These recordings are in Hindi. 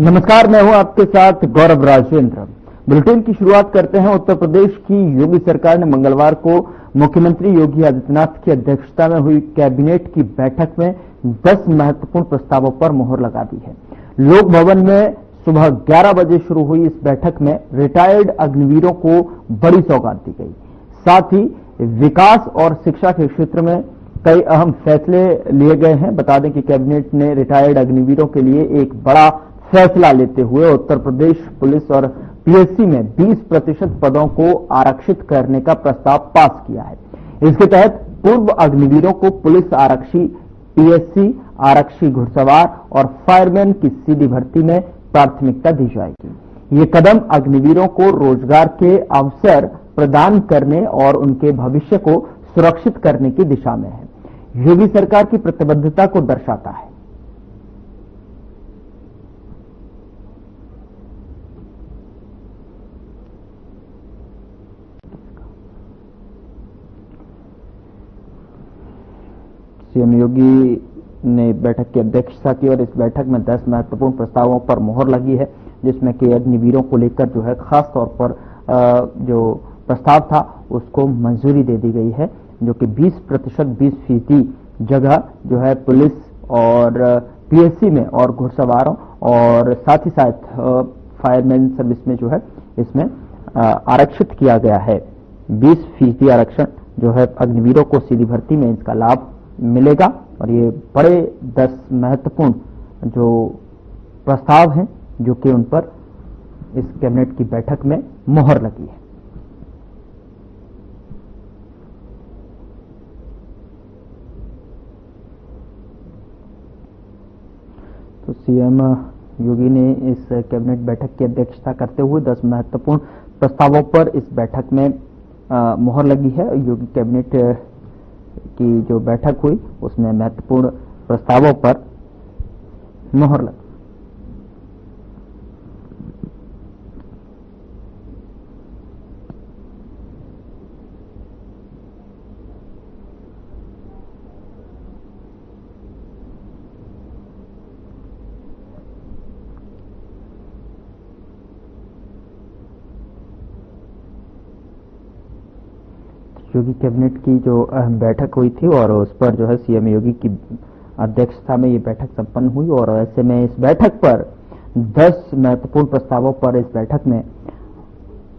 नमस्कार, मैं हूं आपके साथ गौरव राजेंद्र। बुलेटिन की शुरुआत करते हैं। उत्तर प्रदेश की योगी सरकार ने मंगलवार को मुख्यमंत्री योगी आदित्यनाथ की अध्यक्षता में हुई कैबिनेट की बैठक में 10 महत्वपूर्ण प्रस्तावों पर मुहर लगा दी है। लोक भवन में सुबह 11 बजे शुरू हुई इस बैठक में रिटायर्ड अग्निवीरों को बड़ी सौगात दी गई। साथ ही विकास और शिक्षा के क्षेत्र में कई अहम फैसले लिए गए हैं। बता दें कि कैबिनेट ने रिटायर्ड अग्निवीरों के लिए एक बड़ा फैसला लेते हुए उत्तर प्रदेश पुलिस और पीएससी में 20% पदों को आरक्षित करने का प्रस्ताव पास किया है। इसके तहत पूर्व अग्निवीरों को पुलिस आरक्षी, पीएससी आरक्षी घुड़सवार और फायरमैन की सीधी भर्ती में प्राथमिकता दी जाएगी। ये कदम अग्निवीरों को रोजगार के अवसर प्रदान करने और उनके भविष्य को सुरक्षित करने की दिशा में है। योगी सरकार की प्रतिबद्धता को दर्शाता है। सीएम योगी ने बैठक की अध्यक्षता की और इस बैठक में 10 महत्वपूर्ण प्रस्तावों पर मुहर लगी है, जिसमें कि अग्निवीरों को लेकर जो है खास तौर पर जो प्रस्ताव था उसको मंजूरी दे दी गई है, जो कि 20% जगह जो है पुलिस और पीएससी में और घुड़सवारों और साथ ही साथ फायरमैन सर्विस में जो है इसमें आरक्षित किया गया है। 20% आरक्षण जो है अग्निवीरों को सीधी भर्ती में इसका लाभ मिलेगा और ये बड़े 10 महत्वपूर्ण जो प्रस्ताव हैं जो कि उन पर इस कैबिनेट की बैठक में मुहर लगी है। तो सीएम योगी ने इस कैबिनेट बैठक की अध्यक्षता करते हुए 10 महत्वपूर्ण प्रस्तावों पर इस बैठक में मुहर लगी है। योगी कैबिनेट की जो बैठक हुई उसमें महत्वपूर्ण प्रस्तावों पर मुहर लगी। योगी कैबिनेट की जो अहम बैठक हुई थी और उस पर जो है सीएम योगी की अध्यक्षता में ये बैठक संपन्न हुई और ऐसे में इस बैठक पर 10 महत्वपूर्ण प्रस्तावों पर इस बैठक में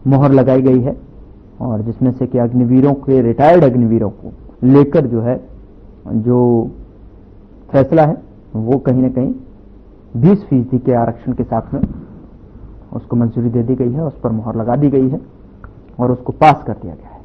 मुहर लगाई गई है और जिसमें से कि अग्निवीरों के रिटायर्ड अग्निवीरों को लेकर जो है जो फैसला है वो कहीं ना कहीं 20% के आरक्षण के साथ में उसको मंजूरी दे दी गई है, उस पर मुहर लगा दी गई है और उसको पास कर दिया गया है।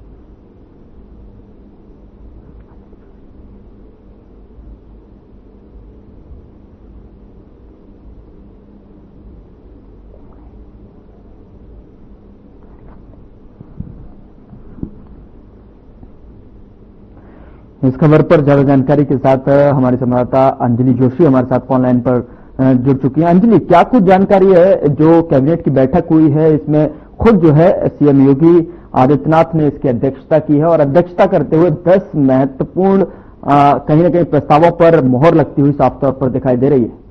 इस खबर पर ज्यादा जानकारी के साथ हमारी संवाददाता अंजलि जोशी हमारे साथ ऑनलाइन पर जुड़ चुकी है। अंजलि, क्या कुछ जानकारी है जो कैबिनेट की बैठक हुई है, इसमें खुद जो है सीएम योगी आदित्यनाथ ने इसकी अध्यक्षता की है और अध्यक्षता करते हुए 10 महत्वपूर्ण कहीं ना कहीं प्रस्तावों पर मुहर लगती हुई साफ तौर पर दिखाई दे रही है।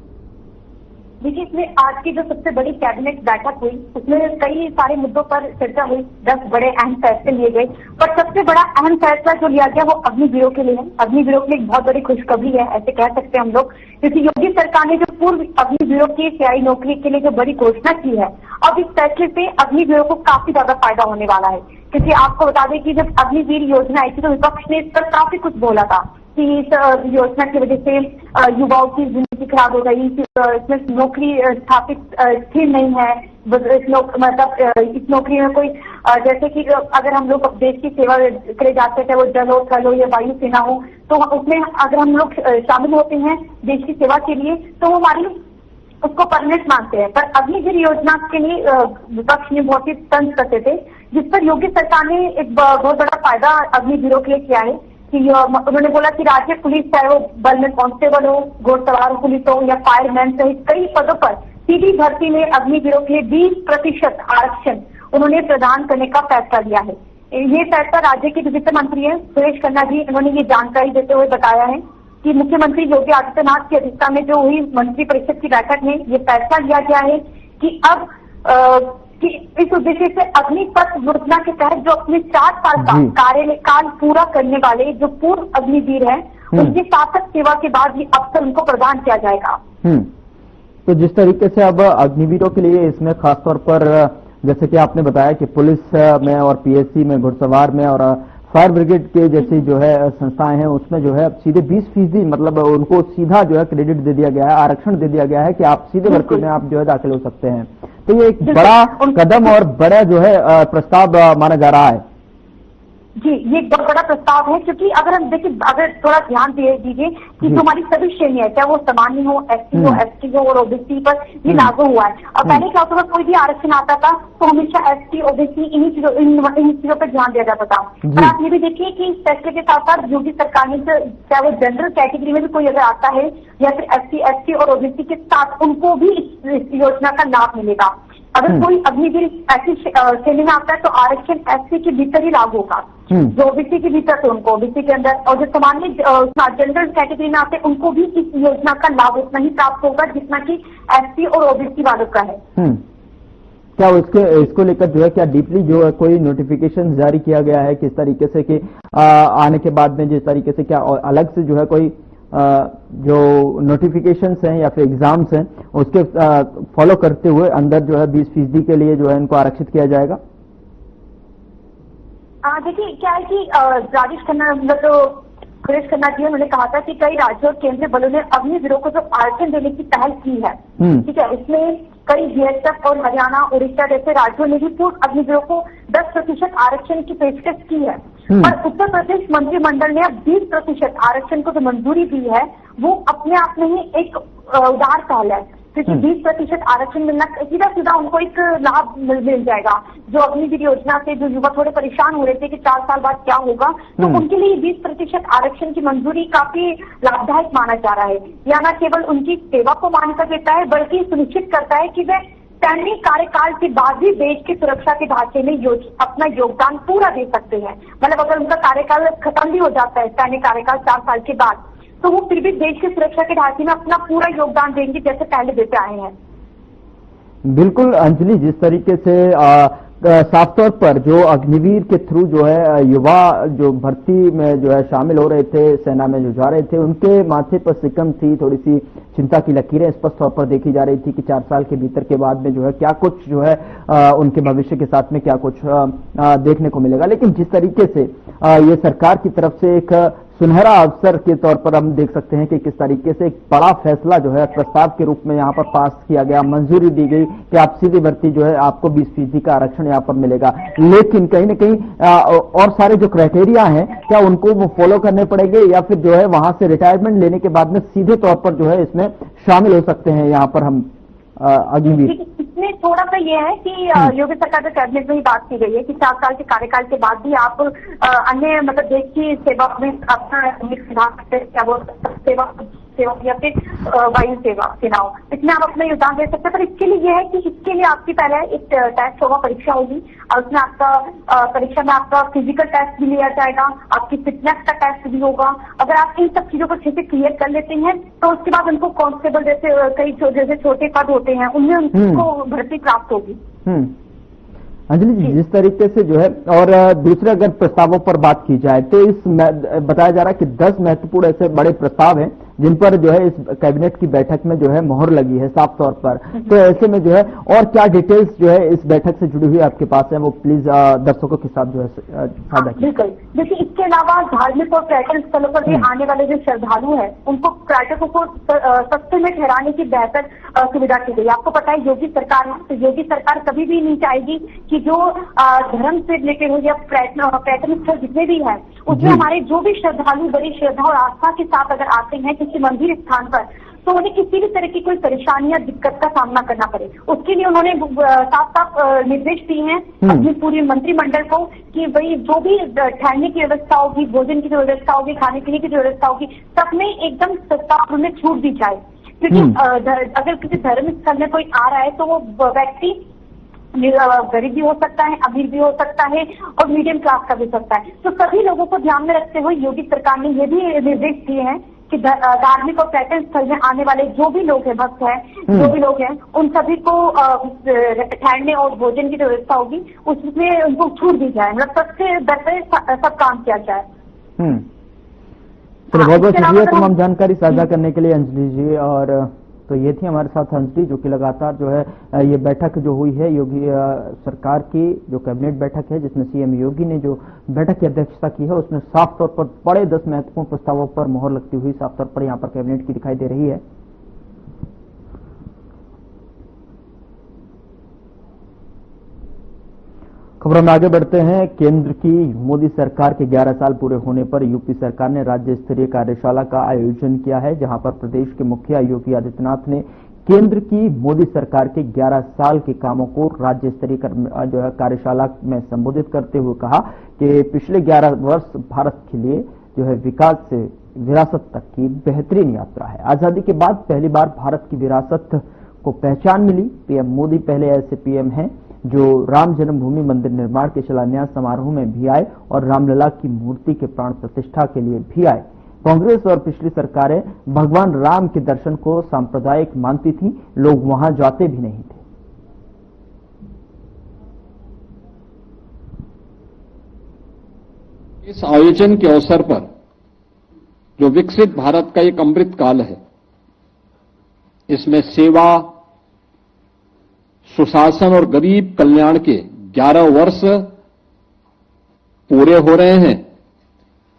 देखिए, इसमें आज की जो सबसे बड़ी कैबिनेट बैठक हुई उसमें कई सारे मुद्दों पर चर्चा हुई, 10 बड़े अहम फैसले लिए गए, पर सबसे बड़ा अहम फैसला जो लिया गया वो अग्निवीरों के लिए है। अग्निवीरों के लिए एक बहुत बड़ी खुशखबरी है, ऐसे कह सकते हैं हम लोग, क्योंकि योगी सरकार ने जो पूर्व अग्निवीरों की सियाई नौकरी के लिए जो बड़ी घोषणा की है, अब इस फैसले से अग्निवीरों को काफी ज्यादा फायदा होने वाला है। क्योंकि आपको बता दें कि जब अग्निवीर योजना आई थी तो विपक्ष ने इस पर काफी कुछ बोला था कि इस योजना की वजह से युवाओं की जिंदगी खराब हो गई, इसमें नौकरी स्थापित स्थिर नहीं है, इस नौकरी में कोई जैसे कि अगर हम लोग देश की सेवा करे जाते थे, वो जल हो, थल हो या वायु सेना हो, तो उसमें अगर हम लोग शामिल होते हैं देश की सेवा के लिए तो वो हमारी उसको परमानेंट मानते हैं। पर अग्निवीर योजना के लिए विपक्ष ने बहुत ही तंज करते थे, जिस पर योगी सरकार ने एक बहुत बड़ा फायदा अग्निवीरों के लिए किया है कि उन्होंने बोला कि राज्य पुलिस चाहे वो बल में कांस्टेबल हो, घुड़सवार पुलिस हो या फायरमैन सहित कई पदों पर सीधी भर्ती में अग्निवीरों के लिए 20% आरक्षण उन्होंने प्रदान करने का फैसला लिया है। ये फैसला राज्य के वित्त मंत्री है सुरेश खन्ना जी, उन्होंने ये जानकारी देते हुए बताया है कि मुख्यमंत्री योगी आदित्यनाथ की अध्यक्षता में जो हुई मंत्रिपरिषद की बैठक में ये फैसला लिया गया है कि अब कि इस उद्देश्य से अग्निपथ योजना के तहत जो अपने 4 साल का कार्यकाल पूरा करने वाले जो पूर्व अग्निवीर हैं उनकी सार्थक सेवा के बाद ये अवसर उनको प्रदान किया जाएगा। तो जिस तरीके से अब अग्निवीरों के लिए इसमें खासतौर पर जैसे कि आपने बताया कि पुलिस में और पीएससी में, घुड़सवार में और फायर ब्रिगेड के जैसी जो है संस्थाएं हैं उसमें जो है सीधे 20% मतलब उनको सीधा जो है क्रेडिट दे दिया गया है, आरक्षण दे दिया गया है कि आप सीधे भर्ती में आप जो है दाखिल हो सकते हैं। तो ये एक बड़ा कदम और बड़ा जो है प्रस्ताव माना जा रहा है। जी, ये एक बहुत बड़ा प्रस्ताव है क्योंकि अगर हम देखिए, अगर थोड़ा ध्यान दीजिए कि जो हमारी सभी श्रेणियां चाहे वो सामान्य हो, एससी हो, एसटी हो और ओबीसी पर ये लागू हुआ है। अब पहले क्या होता था, कोई भी आरक्षण आता था तो हमेशा एसटी, ओबीसी इन्हीं चीजों पर ध्यान दिया जाता था। और आप ये भी देखिए कि इस फैसले के साथ साथ योगी सरकार ने चाहे वो जनरल कैटेगरी में भी कोई अगर आता है या फिर एससी, एसटी और ओबीसी के साथ उनको भी इस योजना का लाभ मिलेगा। अगर कोई अग्निवीर ऐसी श्रेणी में आता है तो आरक्षण एससी के भीतर ही लागू होगा, जो ओबीसी के भीतर तो उनको ओबीसी के अंदर, और जो सामान्य जनरल कैटेगरी में आते हैं उनको भी इस योजना का लाभ उतना ही प्राप्त होगा जितना कि एससी और ओबीसी वालों का है। क्या इसको लेकर जो है क्या डीपली जो है कोई नोटिफिकेशन जारी किया गया है किस तरीके से कि आने के बाद में जिस तरीके से क्या अलग से जो है कोई जो नोटिफिकेशंस हैं या फिर एग्जाम्स हैं उसके फॉलो करते हुए अंदर जो है 20% के लिए जो है इनको आरक्षित किया जाएगा? देखिए क्या है कि राजेश खन्ना सुरेश खन्ना जी उन्होंने कहा था कि कई राज्यों और केंद्रीय बलों ने अग्निवीरों को जो आरक्षण देने की पहल की है, ठीक है, इसमें कई बीएसएफ और हरियाणा, उड़ीसा जैसे राज्यों ने भी पूर्व अग्निवीरों को 10% आरक्षण की पेशकश की है। और उत्तर प्रदेश मंत्रिमंडल ने अब 20% आरक्षण को जो मंजूरी दी है वो अपने आप में ही एक उदार पहल है, क्योंकि 20% आरक्षण मिलना सीधा उनको एक लाभ मिल जाएगा। जो अग्निवीर योजना से जो युवा थोड़े परेशान हो रहे थे कि 4 साल बाद क्या होगा, तो उनके लिए 20% आरक्षण की मंजूरी काफी लाभदायक माना जा रहा है। यह न केवल उनकी सेवा को मान्यता देता है बल्कि सुनिश्चित करता है कि वे सैन्य कार्यकाल के बाद भी देश की सुरक्षा के ढांचे में अपना योगदान पूरा दे सकते हैं। मतलब अगर उनका कार्यकाल खत्म भी हो जाता है, सैन्य कार्यकाल 4 साल के बाद, तो वो फिर भी देश की सुरक्षा के ढांचे में अपना पूरा योगदान देंगे जैसे पहले देते आए हैं। बिल्कुल अंजलि, जिस तरीके से साफ तौर पर जो अग्निवीर के थ्रू जो है युवा जो भर्ती में जो है शामिल हो रहे थे, सेना में जो जा रहे थे, उनके माथे पर सिकम थी, थोड़ी सी चिंता की लकीरें स्पष्ट तौर पर देखी जा रही थी कि 4 साल के भीतर के बाद में जो है क्या कुछ जो है उनके भविष्य के साथ में क्या कुछ देखने को मिलेगा। लेकिन जिस तरीके से ये सरकार की तरफ से एक सुनहरा अवसर के तौर पर हम देख सकते हैं कि किस तरीके से एक बड़ा फैसला जो है प्रस्ताव के रूप में यहाँ पर पास किया गया, मंजूरी दी गई कि आप सीधी भर्ती जो है आपको 20% का आरक्षण यहाँ पर मिलेगा। लेकिन कहीं न कहीं और सारे जो क्राइटेरिया हैं क्या उनको वो फॉलो करने पड़ेंगे या फिर जो है वहां से रिटायरमेंट लेने के बाद में सीधे तौर पर जो है इसमें शामिल हो सकते हैं यहाँ पर हम अग्निवीर? इसमें थोड़ा सा ये है कि योगी सरकार के कैबिनेट में ही बात की गई है कि 4 साल के कार्यकाल के बाद भी आप अन्य मतलब देश की सेवा में अपना सेवा या फिर वायु सेनाओं इसमें आप अपना योगदान दे सकते हैं। पर इसके लिए यह है कि इसके लिए आपकी पहले एक टेस्ट होगा, परीक्षा होगी, और उसमें आपका परीक्षा में आपका फिजिकल टेस्ट भी लिया जाएगा, आपकी फिटनेस का टेस्ट भी होगा। अगर आप इन सब चीजों को अच्छे से क्लियर कर लेते हैं तो उसके बाद उनको कांस्टेबल जैसे कई जैसे छोटे पद होते हैं उनमें उनको भर्ती प्राप्त होगी। अंजलि जी, जिस तरीके से जो है और दूसरे अगर प्रस्तावों पर बात की जाए तो इस बताया जा रहा है कि 10 महत्वपूर्ण ऐसे बड़े प्रस्ताव हैं जिन पर जो है इस कैबिनेट की बैठक में जो है मोहर लगी है साफ तौर पर। तो ऐसे में जो है और क्या डिटेल्स जो है इस बैठक से जुड़ी हुई आपके पास है वो प्लीज दर्शकों के साथ जो है साझा कीजिए। बिल्कुल, देखिए इसके अलावा धार्मिक और पर्यटन स्थलों पर भी आने वाले जो श्रद्धालु हैं उनको पर्यटकों को सस्ते में ठहराने की बेहतर सुविधा की गई। आपको पता है योगी सरकार है, तो योगी सरकार कभी भी नहीं चाहेगी कि जो धर्म से रिलेटेड हो या पर्यटन स्थल जितने भी हैं उसमें हमारे जो भी श्रद्धालु बड़ी श्रद्धा और आस्था के साथ अगर आते हैं किसी मंदिर स्थान पर तो उन्हें किसी भी तरह की कोई परेशानी या दिक्कत का सामना करना पड़े, उसके लिए उन्होंने साफ निर्देश दिए हैं अपनी पूरी मंत्रिमंडल को कि भाई जो भी ठहरने की व्यवस्था होगी, भोजन की जो व्यवस्था होगी, खाने पीने की जो व्यवस्था होगी, सब में एकदम सस्ता उन्हें छूट दी जाए। क्योंकि अगर किसी धर्म स्थल में कोई आ रहा है तो वो व्यक्ति गरीब भी हो सकता है, अमीर भी हो सकता है और मीडियम क्लास का भी हो सकता है। तो सभी लोगों को ध्यान में रखते हुए योगी सरकार ने ये भी निर्देश दिए हैं कि धार्मिक और पर्यटन स्थल में आने वाले जो भी लोग हैं, भक्त हैं, जो भी लोग हैं, उन सभी को ठहरने और भोजन की जो व्यवस्था होगी उसमें उनको छूट दी जाए, मतलब सबसे बेहतर सब काम किया जाए। चलिए, बहुत बहुत शुक्रिया तमाम जानकारी साझा करने के लिए अंजलि जी। और तो ये थी हमारे साथ अंजलि, जो कि लगातार जो है ये बैठक जो हुई है योगी सरकार की, जो कैबिनेट बैठक है जिसमें सीएम योगी ने जो बैठक की अध्यक्षता की है, उसमें साफ तौर पर बड़े 10 महत्वपूर्ण प्रस्तावों पर मोहर लगती हुई साफ तौर पर यहां पर कैबिनेट की दिखाई दे रही है। खबरों में आगे बढ़ते हैं। केंद्र की मोदी सरकार के 11 साल पूरे होने पर यूपी सरकार ने राज्य स्तरीय कार्यशाला का आयोजन किया है, जहां पर प्रदेश के मुखिया योगी आदित्यनाथ ने केंद्र की मोदी सरकार के 11 साल के कामों को राज्य स्तरीय जो है कार्यशाला में संबोधित करते हुए कहा कि पिछले 11 वर्ष भारत के लिए जो है विकास से विरासत तक की बेहतरीन यात्रा है। आजादी के बाद पहली बार भारत की विरासत को पहचान मिली। पीएम मोदी पहले ऐसे पीएम हैं जो राम जन्मभूमि मंदिर निर्माण के शिलान्यास समारोह में भी आए और रामलला की मूर्ति के प्राण प्रतिष्ठा के लिए भी आए। कांग्रेस और पिछली सरकारें भगवान राम के दर्शन को सांप्रदायिक मानती थीं, लोग वहां जाते भी नहीं थे। इस आयोजन के अवसर पर जो विकसित भारत का एक अमृत काल है, इसमें सेवा, सुशासन और गरीब कल्याण के 11 वर्ष पूरे हो रहे हैं।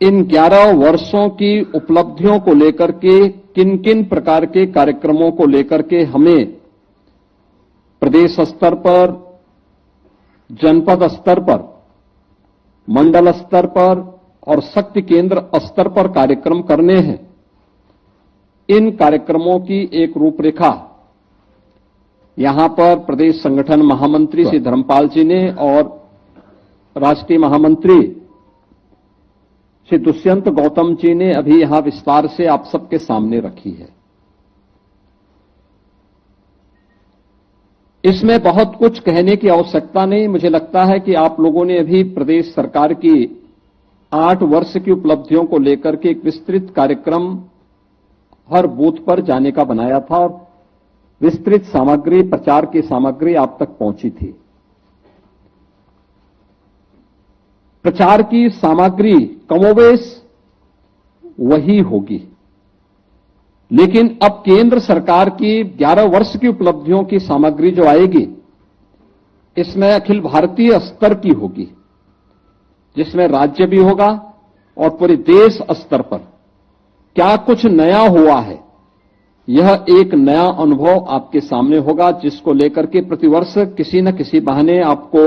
इन 11 वर्षों की उपलब्धियों को लेकर के किन किन प्रकार के कार्यक्रमों को लेकर के हमें प्रदेश स्तर पर, जनपद स्तर पर, मंडल स्तर पर और शक्ति केंद्र स्तर पर कार्यक्रम करने हैं, इन कार्यक्रमों की एक रूपरेखा यहां पर प्रदेश संगठन महामंत्री श्री धर्मपाल जी ने और राष्ट्रीय महामंत्री श्री दुष्यंत गौतम जी ने अभी यहां विस्तार से आप सबके सामने रखी है। इसमें बहुत कुछ कहने की आवश्यकता नहीं। मुझे लगता है कि आप लोगों ने अभी प्रदेश सरकार की 8 वर्ष की उपलब्धियों को लेकर के एक विस्तृत कार्यक्रम हर बूथ पर जाने का बनाया था और विस्तृत सामग्री, प्रचार की सामग्री आप तक पहुंची थी। प्रचार की सामग्री कमोबेश वही होगी, लेकिन अब केंद्र सरकार की 11 वर्ष की उपलब्धियों की सामग्री जो आएगी, इसमें अखिल भारतीय स्तर की होगी, जिसमें राज्य भी होगा और पूरे देश स्तर पर क्या कुछ नया हुआ है, यह एक नया अनुभव आपके सामने होगा, जिसको लेकर के प्रतिवर्ष किसी न किसी बहाने आपको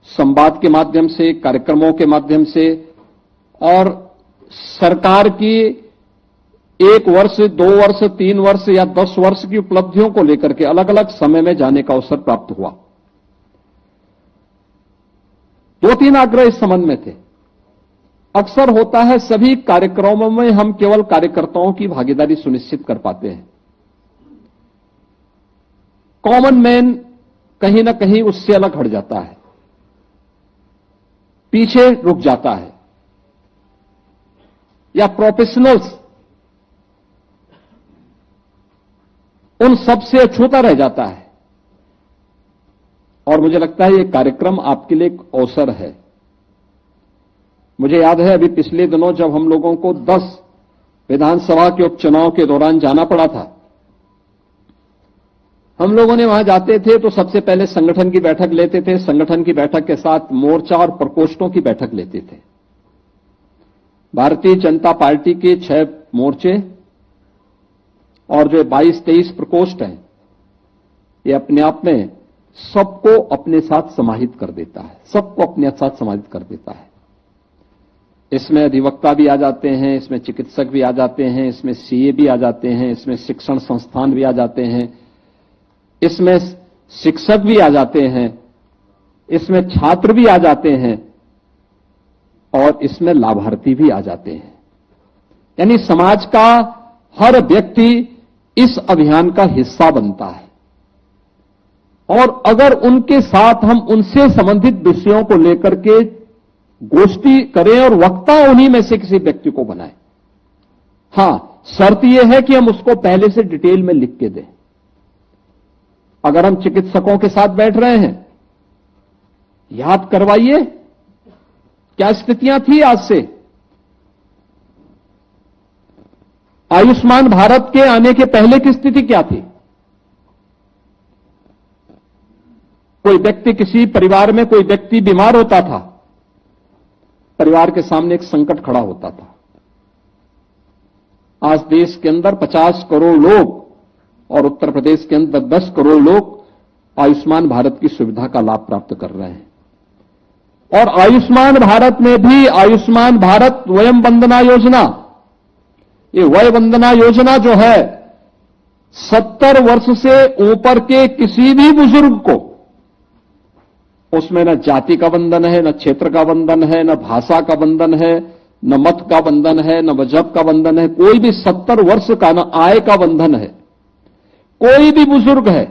संवाद के माध्यम से, कार्यक्रमों के माध्यम से और सरकार की 1 वर्ष, 2 वर्ष, 3 वर्ष या 10 वर्ष की उपलब्धियों को लेकर के अलग अलग समय में जाने का अवसर प्राप्त हुआ। 2-3 आग्रह इस संबंध में थे। अक्सर होता है सभी कार्यक्रमों में हम केवल कार्यकर्ताओं की भागीदारी सुनिश्चित कर पाते हैं, कॉमन मैन कहीं ना कहीं उससे अलग हट जाता है, पीछे रुक जाता है, या प्रोफेशनल्स उन सबसे अछूता रह जाता है। और मुझे लगता है ये कार्यक्रम आपके लिए एक अवसर है। मुझे याद है अभी पिछले दिनों जब हम लोगों को 10 विधानसभा के उपचुनाव के दौरान जाना पड़ा था, हम लोगों ने वहां जाते थे तो सबसे पहले संगठन की बैठक लेते थे, संगठन की बैठक के साथ मोर्चा और प्रकोष्ठों की बैठक लेते थे। भारतीय जनता पार्टी के 6 मोर्चे और जो 22-23 प्रकोष्ठ हैं, ये अपने आप में सबको अपने साथ समाहित कर देता है, सबको अपने साथ समाहित कर देता है। इसमें अधिवक्ता भी आ जाते हैं, इसमें चिकित्सक भी आ जाते हैं, इसमें सीए भी आ जाते हैं, इसमें शिक्षण संस्थान भी आ जाते हैं, इसमें शिक्षक भी आ जाते हैं, इसमें छात्र भी आ जाते हैं और इसमें लाभार्थी भी आ जाते हैं। यानी समाज का हर व्यक्ति इस अभियान का हिस्सा बनता है और अगर उनके साथ हम उनसे संबंधित विषयों को लेकर के गोष्ठी करें और वक्ता उन्हीं में से किसी व्यक्ति को बनाए। हां, शर्त यह है कि हम उसको पहले से डिटेल में लिख के दें। अगर हम चिकित्सकों के साथ बैठ रहे हैं, याद करवाइए क्या स्थितियां थी आज से। आयुष्मान भारत के आने के पहले की स्थिति क्या थी? कोई व्यक्ति, किसी परिवार में कोई व्यक्ति बीमार होता था, परिवार के सामने एक संकट खड़ा होता था। आज देश के अंदर 50 करोड़ लोग और उत्तर प्रदेश के अंदर 10 करोड़ लोग आयुष्मान भारत की सुविधा का लाभ प्राप्त कर रहे हैं। और आयुष्मान भारत में भी आयुष्मान भारत वयम वंदना योजना, ये वय वंदना योजना जो है 70 वर्ष से ऊपर के किसी भी बुजुर्ग को, उसमें न जाति का बंधन है, न क्षेत्र का बंधन है, न भाषा का बंधन है, न मत का बंधन है, न मजहब का बंधन है, कोई भी 70 वर्ष का न आय का बंधन है, कोई भी बुजुर्ग है।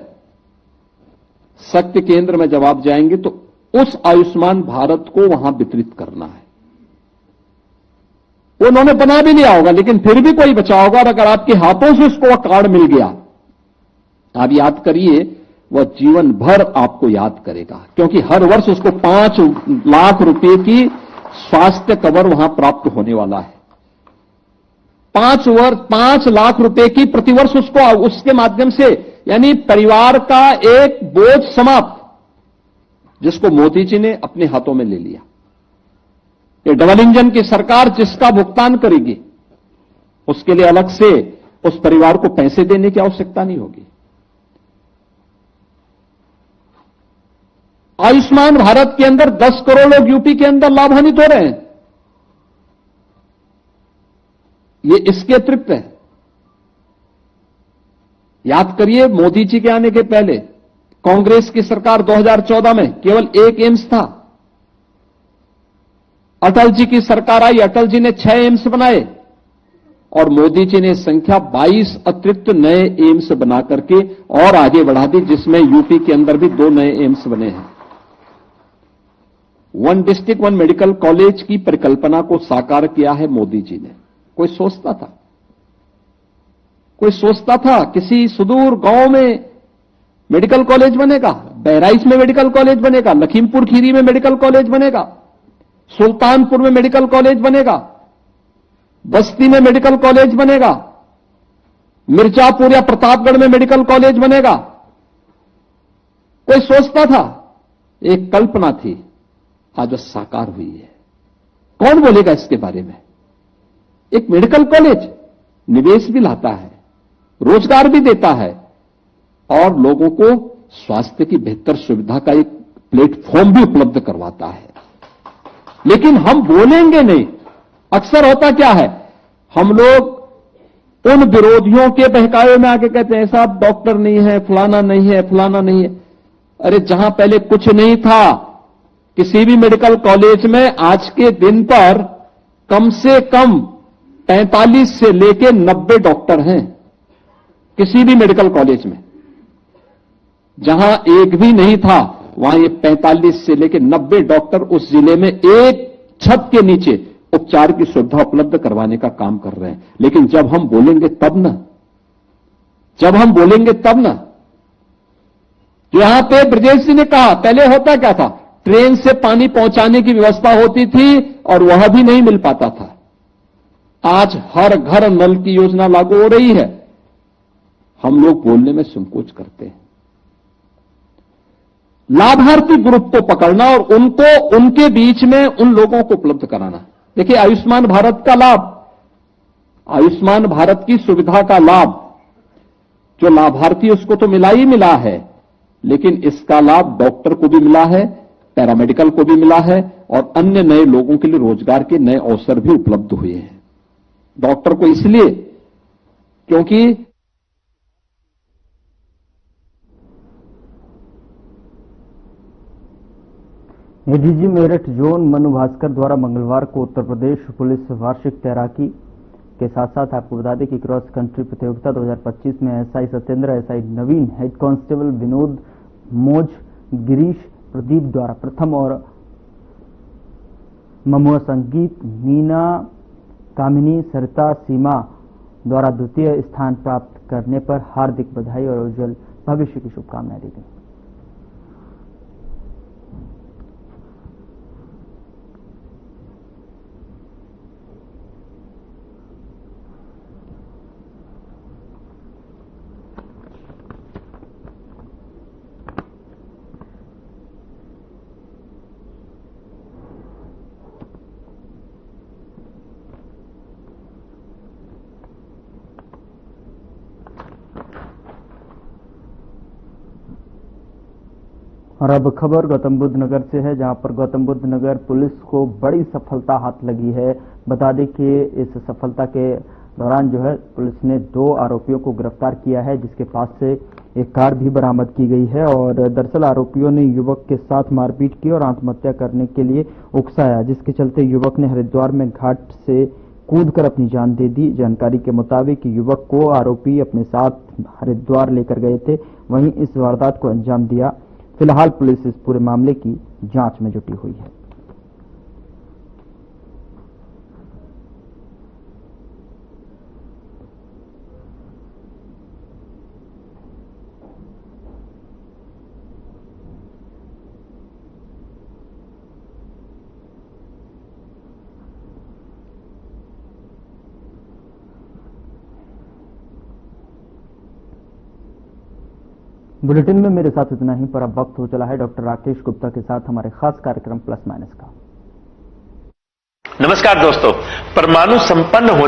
शक्ति केंद्र में जब आप जाएंगे तो उस आयुष्मान भारत को वहां वितरित करना है। उन्होंने बना भी लिया होगा, लेकिन फिर भी कोई बचा होगा, और अगर आपके हाथों से उसको वह कार्ड मिल गया, आप याद करिए, वह जीवन भर आपको याद करेगा, क्योंकि हर वर्ष उसको 5 लाख रुपए की स्वास्थ्य कवर वहां प्राप्त होने वाला है। 5 लाख रुपए की प्रतिवर्ष उसको, उसके माध्यम से, यानी परिवार का एक बोझ समाप्त, जिसको मोदी जी ने अपने हाथों में ले लिया। ये डबल इंजन की सरकार जिसका भुगतान करेगी, उसके लिए अलग से उस परिवार को पैसे देने की आवश्यकता नहीं होगी। आयुष्मान भारत के अंदर 10 करोड़ लोग यूपी के अंदर लाभान्वित हो रहे हैं। ये इसके अतिरिक्त है। याद करिए, मोदी जी के आने के पहले कांग्रेस की सरकार 2014 में केवल एक एम्स था। अटल जी की सरकार आई, अटल जी ने 6 एम्स बनाए, और मोदी जी ने संख्या 22 अतिरिक्त नए एम्स बना करके और आगे बढ़ा दी, जिसमें यूपी के अंदर भी 2 नए एम्स बने हैं। 1 डिस्ट्रिक्ट 1 मेडिकल कॉलेज की परिकल्पना को साकार किया है मोदी जी ने। कोई सोचता था? कोई सोचता था किसी सुदूर गांव में मेडिकल कॉलेज बनेगा, बहराइच में मेडिकल कॉलेज बनेगा, लखीमपुर खीरी में मेडिकल कॉलेज बनेगा, सुल्तानपुर में मेडिकल कॉलेज बनेगा, बस्ती में मेडिकल कॉलेज बनेगा, मिर्जापुर या प्रतापगढ़ में मेडिकल कॉलेज बनेगा? कोई सोचता था? एक कल्पना थी, आज वो साकार हुई है। कौन बोलेगा इसके बारे में? एक मेडिकल कॉलेज निवेश भी लाता है, रोजगार भी देता है, और लोगों को स्वास्थ्य की बेहतर सुविधा का एक प्लेटफॉर्म भी उपलब्ध करवाता है। लेकिन हम बोलेंगे नहीं। अक्सर होता क्या है, हम लोग उन विरोधियों के बहकावे में आके कहते हैं साहब डॉक्टर नहीं है, फलाना नहीं है, फलाना नहीं है। अरे जहां पहले कुछ नहीं था, किसी भी मेडिकल कॉलेज में आज के दिन पर कम से कम 45 से लेकर 90 डॉक्टर हैं। किसी भी मेडिकल कॉलेज में जहां एक भी नहीं था, वहां ये 45 से लेकर 90 डॉक्टर उस जिले में एक छत के नीचे उपचार की सुविधा उपलब्ध करवाने का काम कर रहे हैं। लेकिन जब हम बोलेंगे तब ना, जब हम बोलेंगे तब ना। यहां पे ब्रजेश जी ने कहा, पहले होता क्या था, ट्रेन से पानी पहुंचाने की व्यवस्था होती थी और वह भी नहीं मिल पाता था। आज हर घर नल की योजना लागू हो रही है। हम लोग बोलने में संकोच करते हैं। लाभार्थी ग्रुप को पकड़ना और उनको, उनके बीच में उन लोगों को उपलब्ध कराना। देखिए, आयुष्मान भारत का लाभ, आयुष्मान भारत की सुविधा का लाभ जो लाभार्थी उसको तो मिला ही मिला है, लेकिन इसका लाभ डॉक्टर को भी मिला है, पैरामेडिकल को भी मिला है, और अन्य नए लोगों के लिए रोजगार के नए अवसर भी उपलब्ध हुए हैं। डॉक्टर को इसलिए क्योंकि एडीजी मेरठ जोन मनु भास्कर द्वारा मंगलवार को उत्तर प्रदेश पुलिस वार्षिक तैराकी के साथ साथ आपको बता दें कि क्रॉस कंट्री प्रतियोगिता 2025 में एसआई सत्येंद्र, एसआई नवीन, हेड कांस्टेबल विनोद, मोज, गिरीश, प्रदीप द्वारा प्रथम और ममुआ संगीत, मीना, कामिनी, सरिता, सीमा, द्वारा द्वितीय स्थान प्राप्त करने पर हार्दिक बधाई और उज्जवल भविष्य की शुभकामनाएं दी गई। और अब खबर गौतम बुद्ध नगर से है, जहां पर गौतम बुद्ध नगर पुलिस को बड़ी सफलता हाथ लगी है। बता दें कि इस सफलता के दौरान जो है पुलिस ने 2 आरोपियों को गिरफ्तार किया है, जिसके पास से एक कार भी बरामद की गई है। और दरअसल आरोपियों ने युवक के साथ मारपीट की और आत्महत्या करने के लिए उकसाया, जिसके चलते युवक ने हरिद्वार में घाट से कूदकर अपनी जान दे दी। जानकारी के मुताबिक युवक को आरोपी अपने साथ हरिद्वार लेकर गए थे, वहीं इस वारदात को अंजाम दिया। फिलहाल पुलिस इस पूरे मामले की जांच में जुटी हुई है। बुलेटिन में मेरे साथ इतना ही, पर अब वक्त हो चला है डॉक्टर राकेश गुप्ता के साथ हमारे खास कार्यक्रम प्लस माइनस का। नमस्कार दोस्तों, परमाणु संपन्न होने